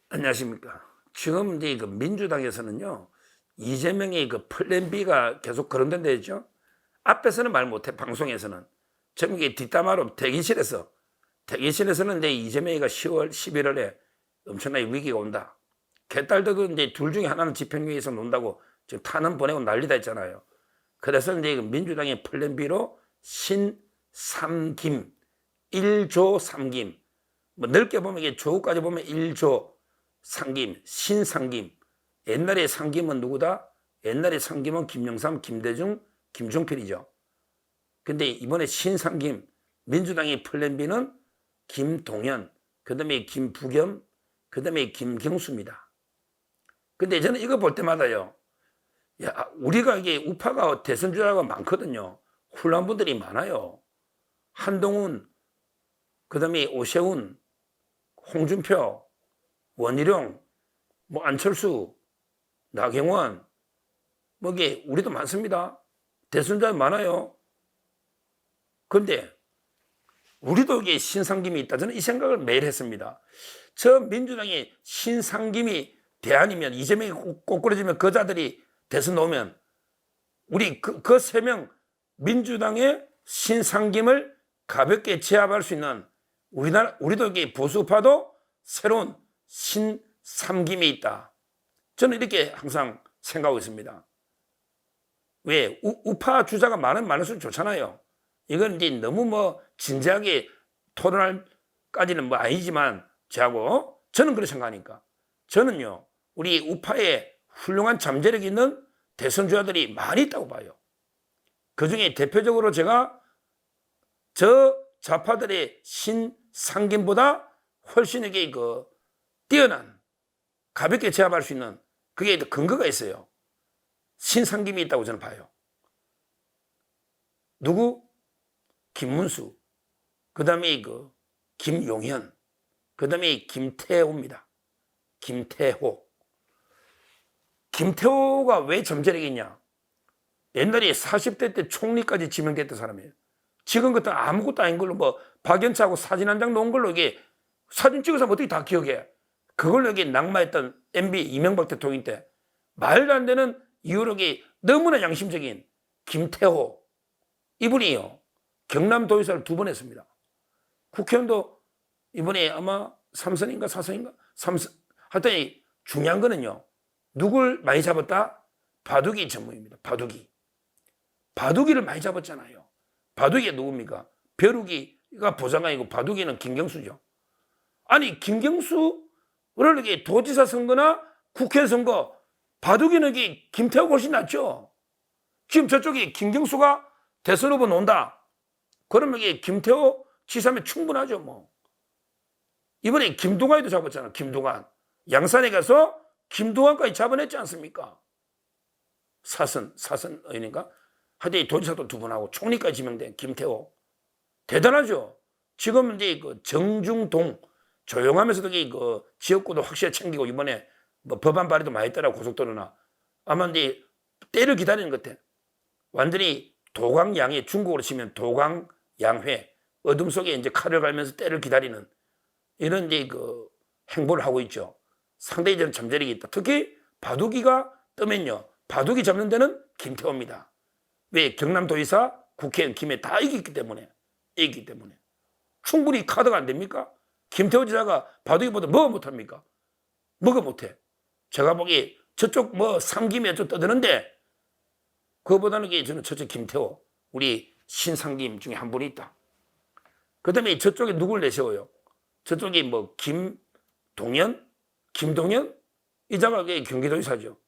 안녕하십니까. 지금 이제 그 민주당에서는요, 이재명의 그 플랜 B가 계속 거론된다 했죠. 앞에서는 말 못해, 방송에서는. 지금 이게 뒷담화로 대기실에서는 이제 이재명이가 10월, 11월에 엄청나게 위기가 온다. 개딸들도 이제 둘 중에 하나는 집행유예에서 논다고 지금 탄원 보내고 난리다 했잖아요. 그래서 이제 민주당의 플랜 B로 신삼김, 1조 3김, 뭐 넓게 보면 이게 조까지 보면 1조 상김, 신상김. 옛날에 상김은 누구다? 옛날에 상김은 김영삼, 김대중, 김종필이죠. 근데 이번에 신상김, 민주당의 플랜 B는 김동연, 그 다음에 김부겸, 그 다음에 김경수입니다. 근데 저는 이거 볼 때마다요, 야, 우리가 이게 우파가 대선 주자가 많거든요. 훌륭한 분들이 많아요. 한동훈, 그 다음에 오세훈, 홍준표, 원희룡, 뭐 안철수, 나경원, 뭐 이게 우리도 많습니다. 대선자 많아요. 그런데 우리도 이게 신상김이 있다. 저는 이 생각을 매일 했습니다. 저 민주당의 신상김이 대안이면, 이재명이 꼬꾸라지면 그 자들이 대선 나오면 우리 그 세 명 민주당의 신상김을 가볍게 제압할 수 있는 우리도 이게 보수파도 새로운 신삼김이 있다. 저는 이렇게 항상 생각하고 있습니다. 왜? 우파 주자가 많을수록 좋잖아요. 이건 이제 너무 뭐 진지하게 토론할까지는 뭐 아니지만 저는 그렇게 생각하니까. 저는요, 우리 우파에 훌륭한 잠재력 있는 대선 주자들이 많이 있다고 봐요. 그 중에 대표적으로 제가 저 좌파들의 신상김보다 훨씬 이게 뛰어난, 가볍게 제압할 수 있는 그게 근거가 있어요. 신상김이 있다고 저는 봐요. 누구? 김문수, 그 다음에 김용현, 그 다음에 김태호입니다. 김태호가 왜 잠재력이 있냐? 옛날에 40대 때 총리까지 지명됐던 사람이에요. 지금 같은 아무것도 아닌 걸로 뭐 박연차하고 사진 한 장 놓은 걸로 이게 사진 찍어서 어떻게 다 기억해? 그걸로 여기 낙마했던 MB 이명박 대통령 때 말도 안 되는 이유로 너무나 양심적인 김태호 이분이요. 경남도의사를 2번 했습니다. 국회의원도 이번에 아마 3선인가 4선인가 3선 하여튼 중요한 거는요. 누굴 많이 잡았다? 바둑이 전문입니다. 바둑이를 많이 잡았잖아요. 바둑이가 누굽니까? 벼룩이가 보좌관이고 바둑이는 김경수죠. 아니 김경수를 이렇게 도지사 선거나 국회 선거 바둑이는 김태호가 훨씬 낫죠. 지금 저쪽에 김경수가 대선 후보 논다. 그러면 김태호 지사면 충분하죠 뭐. 이번에 김동완도 잡았잖아. 김동완. 양산에 가서 김동완까지 잡아냈지 않습니까? 사선 의원인가? 하여튼 도지사도 2번 하고 총리까지 지명된 김태호. 대단하죠. 지금 이제 정중동 조용하면서도 지역구도 확실히 챙기고 이번에 뭐 법안 발의도 많이 했더라고 고속도로나. 아마 이제 때를 기다리는 것 같아. 완전히 도광양해, 중국으로 치면 도광양회, 어둠 속에 이제 칼을 갈면서 때를 기다리는 이런 이제 행보를 하고 있죠. 상당히 저는 잠재력이 있다. 특히 바둑이가 뜨면요. 바둑이 잡는 데는 김태호입니다. 왜? 경남도의사, 국회의원 김해 다 이기기 때문에. 충분히 카드가 안 됩니까? 김태호 지사가 바둑이보다 뭐가 못합니까? 뭐가 못해? 제가 보기에 저쪽 뭐 삼김에 좀 떠드는데 그거보다는 저는 저쪽 김태호, 우리 신상김 중에 한 분이 있다. 그 다음에 저쪽에 누굴 내세워요? 저쪽에 뭐 김동연? 이자가 경기도의사죠.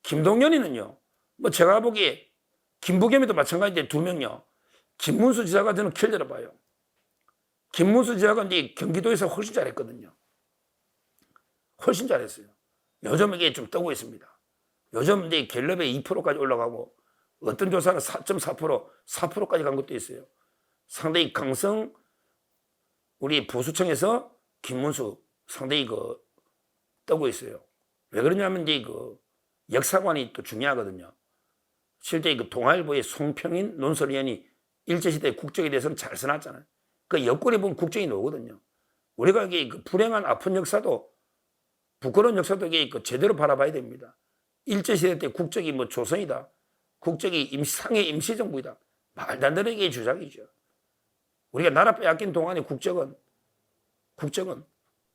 김동연이는요, 뭐 제가 보기에 김부겸이도 마찬가지인데 2명요. 김문수 지사가 저는 킬려라 봐요. 김문수 지사가 이제 경기도에서 훨씬 잘했거든요. 훨씬 잘했어요. 요즘 이게 좀 뜨고 있습니다. 요즘 이제 갤럽에 2%까지 올라가고 어떤 조사는 4.4%, 4%까지 간 것도 있어요. 상당히 강성 우리 보수청에서 김문수 상당히 뜨고 있어요. 왜 그러냐면 이제 역사관이 또 중요하거든요. 실제 동아일보의 송평인 논설위원이 일제시대 국정에 대해서는 잘 써놨잖아요. 그 여권에 보면 국정이 나오거든요. 우리가 이게 불행한 아픈 역사도 부끄러운 역사도 그 제대로 바라봐야 됩니다. 일제시대 때 국적이 뭐 조선이다. 국적이 상해 임시정부이다. 말도 안 되는 게 주장이죠. 우리가 나라 빼앗긴 동안의 국적은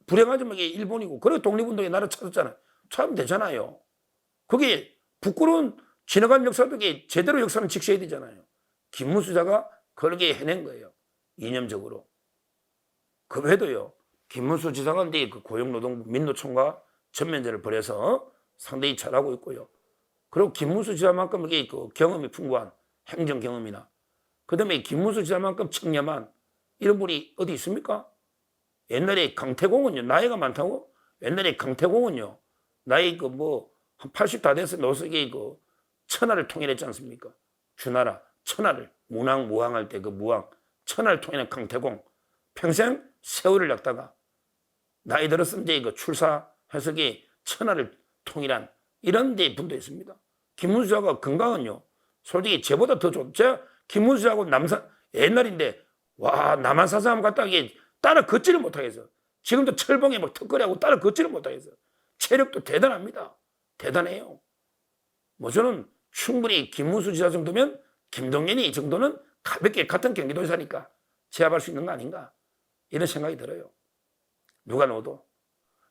불행하지만 이게 일본이고, 그래 독립운동에 나라 찾았잖아요. 찾으면 되잖아요. 그게 부끄러운 지나간 역사도 제대로 역사는 직시해야 되잖아요. 김문수자가 그렇게 해낸 거예요. 이념적으로. 그 외에도요, 김문수 지사가 그 고용노동부 민노총과 전면제를 벌여서 상당히 잘하고 있고요. 그리고 김문수 지사만큼 이게 그 경험이 풍부한 행정 경험이나, 그 다음에 김문수 지사만큼 청렴한 이런 분이 어디 있습니까? 옛날에 강태공은요, 나이가 많다고? 옛날에 강태공은요, 나이 한 80 다 돼서 노석이 천하를 통일했지 않습니까? 주나라, 천하를, 무왕할 때 무왕, 천하를 통일한 강태공. 평생 세월을 낚다가 나이 들었을 때 출사해서 천하를 통일한 이런 데 분도 있습니다. 김문수하고 건강은요, 솔직히 쟤보다 더 좋죠. 제가 김문수하고 옛날인데, 와, 남한사상 갔다 따라 걷지를 못하겠어. 지금도 철봉에 막 턱걸이하고 따라 걷지를 못하겠어. 체력도 대단합니다. 대단해요. 뭐 저는 충분히 김문수 지사 정도면 김동연이 정도는 가볍게 같은 경기도에 사니까 제압할 수 있는 거 아닌가, 이런 생각이 들어요. 누가 넣어도.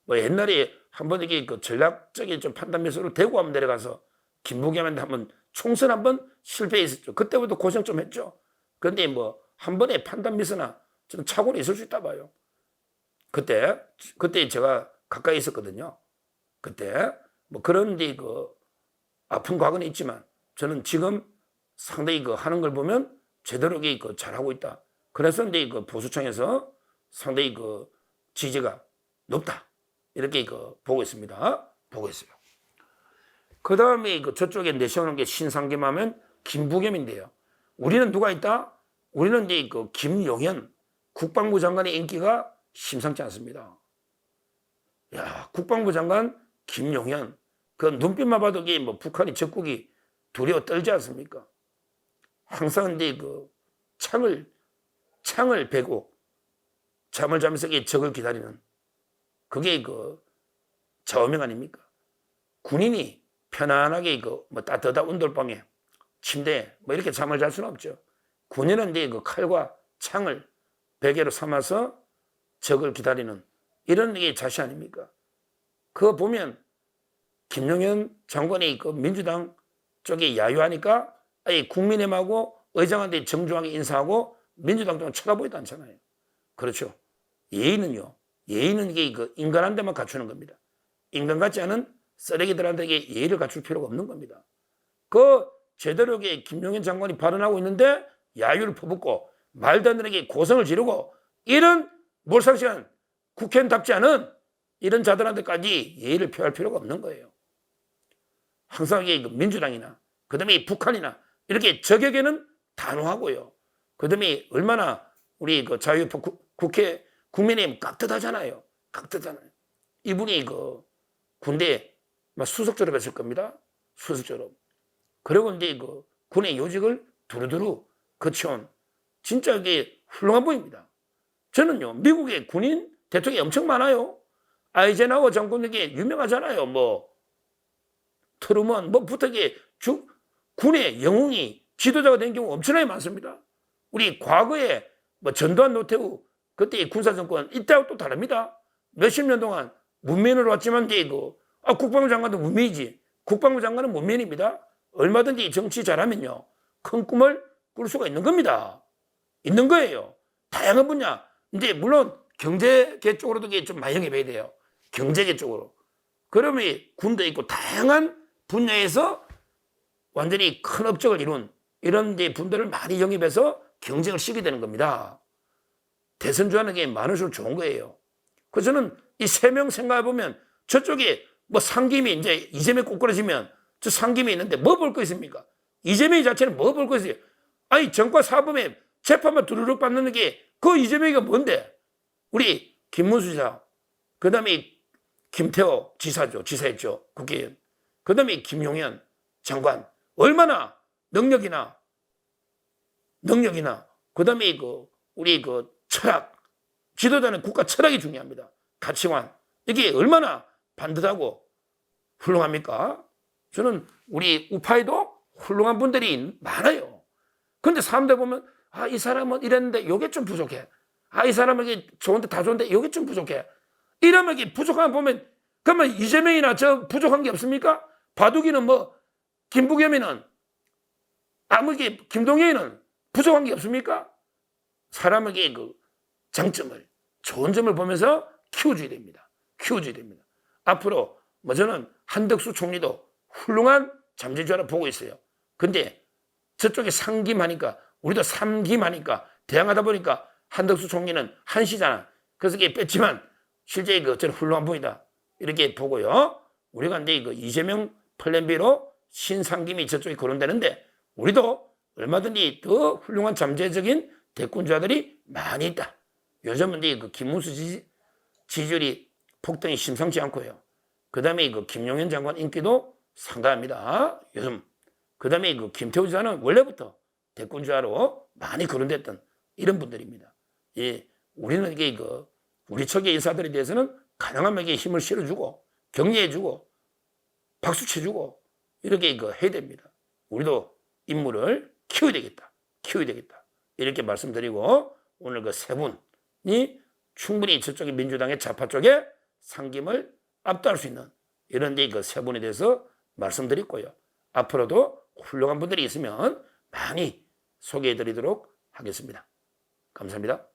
뭐 옛날에 한번 이게 전략적인 좀 판단 미스로 대구 한번 내려가서 김부겸한테 한번 총선 한번 실패했었죠. 그때부터 고생 좀 했죠. 그런데 뭐 한 번의 판단 미스나 저는 착오는 있을 수 있다 봐요. 그때 제가 가까이 있었거든요. 그때 뭐 그런 데 아픈 과거는 있지만 저는 지금 상당히 하는 걸 보면 제대로 잘하고 있다. 그래서 이제 보수청에서 상당히 지지가 높다. 이렇게 보고 있습니다. 보고 있어요. 그 다음에 저쪽에 내세우는 게 신상겸하면 김부겸인데요. 우리는 누가 있다? 우리는 이제 김용현 국방부 장관의 인기가 심상치 않습니다. 야, 국방부 장관 김용현, 그 눈빛만 봐도 뭐 북한이 적국이 두려워 떨지 않습니까? 항상 이제 창을 베고 잠을 자면서 적을 기다리는, 그게 좌우명 아닙니까? 군인이 편안하게 뭐 따뜻한 온돌방에 침대에 뭐 이렇게 잠을 잘 수는 없죠. 군인은 이제 칼과 창을 베개로 삼아서 적을 기다리는 이런 게 자세 아닙니까? 그거 보면 김용현 장관이 민주당 쪽에 야유하니까 아예 국민의힘하고 의장한테 정중하게 인사하고 민주당 쪽은 쳐다보지도 않잖아요. 그렇죠. 예의는 이게 인간한 데만 갖추는 겁니다. 인간 같지 않은 쓰레기들한테 예의를 갖출 필요가 없는 겁니다. 제대로 김용현 장관이 발언하고 있는데 야유를 퍼붓고 말도 안 되는 고성을 지르고 이런 몰상식한 국회의원답지 않은 이런 자들한테까지 예의를 표할 필요가 없는 거예요. 항상 민주당이나 그다음에 북한이나 이렇게 적에게는 단호하고요. 그다음에 얼마나 우리 자유파 국회 국민의힘 깍듯하잖아요. 깍듯하잖아요. 이분이 군대 수석 졸업했을 겁니다. 수석 졸업. 그리고 이제 군의 요직을 두루두루 거쳐온 진짜 이게 훌륭한 분입니다. 저는요, 미국의 군인 대통령이 엄청 많아요. 아이젠하워 장군에게 유명하잖아요. 뭐 트루먼 뭐부터 군의 영웅이 지도자가 된 경우 엄청나게 많습니다. 우리 과거에 뭐 전두환 노태우 그때 군사정권 이때하고 또 다릅니다. 몇십 년 동안 문면으로 왔지만 이제 국방부 장관도 문면이지. 국방부 장관은 문면입니다. 얼마든지 정치 잘하면요, 큰 꿈을 꿀 수가 있는 겁니다. 있는 거예요. 다양한 분야. 이제 물론 경제계 쪽으로도 좀 많이 영입해야 돼요. 경제계 쪽으로. 그러면 군도 있고 다양한 분야에서 완전히 큰 업적을 이룬 이런 분들을 많이 영입해서 경쟁을 시키게 되는 겁니다. 대선 주하는 게 많을수록 좋은 거예요. 그래서 저는 이 세 명 생각해보면 저쪽에 뭐 상김이 이제 이재명이 꼬꾸라지면 저 상김이 있는데 뭐 볼 거 있습니까? 이재명이 자체는 뭐 볼 거 있어요? 아니, 정과 사범에 재판만 두루룩 받는 게 그 이재명이가 뭔데? 우리 김문수 지사, 그 다음에 김태호 지사죠. 지사였죠. 국회의원. 그 다음에 김용현 장관. 얼마나 능력이나, 그 다음에 우리 철학. 지도자는 국가 철학이 중요합니다. 가치관. 이게 얼마나 반듯하고 훌륭합니까? 저는 우리 우파에도 훌륭한 분들이 많아요. 근데 사람들 보면 이 사람은 이랬는데 요게 좀 부족해. 이 사람에게 좋은데 다 좋은데 요게 좀 부족해. 이러면 이게 부족한 거 보면 그러면 이재명이나 저 부족한 게 없습니까? 바둑이는 뭐 김부겸이는 아무게 김동연이는 부족한 게 없습니까? 사람에게 그 장점을 좋은 점을 보면서 키워줘야 됩니다. 키워줘야 됩니다. 앞으로 뭐 저는 한덕수 총리도 훌륭한 잠재주라 보고 있어요. 근데 저쪽에 상김하니까 우리도 삼김하니까 대항하다 보니까 한덕수 총리는 한시잖아. 그래서 이게 뺐지만 실제 저는 훌륭한 분이다. 이렇게 보고요. 우리가 이제 이재명 플랜 B로 신상김이 저쪽에 거론되는데 우리도 얼마든지 더 훌륭한 잠재적인 대권자들이 많이 있다. 요즘은 이제 김문수 지지율이 폭등이 심상치 않고요. 그 다음에 김용현 장관 인기도 상당합니다. 요즘. 그 다음에 김태우 지사는 원래부터 대권자로 많이 거론됐던 이런 분들입니다. 예, 우리는 이게 우리 척의 인사들에 대해서는 가능하면 힘을 실어주고 격려해주고 박수 쳐주고 이렇게 해야 됩니다. 우리도 인물을 키워야 되겠다. 키워야 되겠다. 이렇게 말씀드리고 오늘 세 분이 충분히 저쪽에 민주당의 좌파 쪽에 상김을 압도할 수 있는 이런 세 분에 대해서 말씀드렸고요. 앞으로도 훌륭한 분들이 있으면 많이 소개해드리도록 하겠습니다. 감사합니다.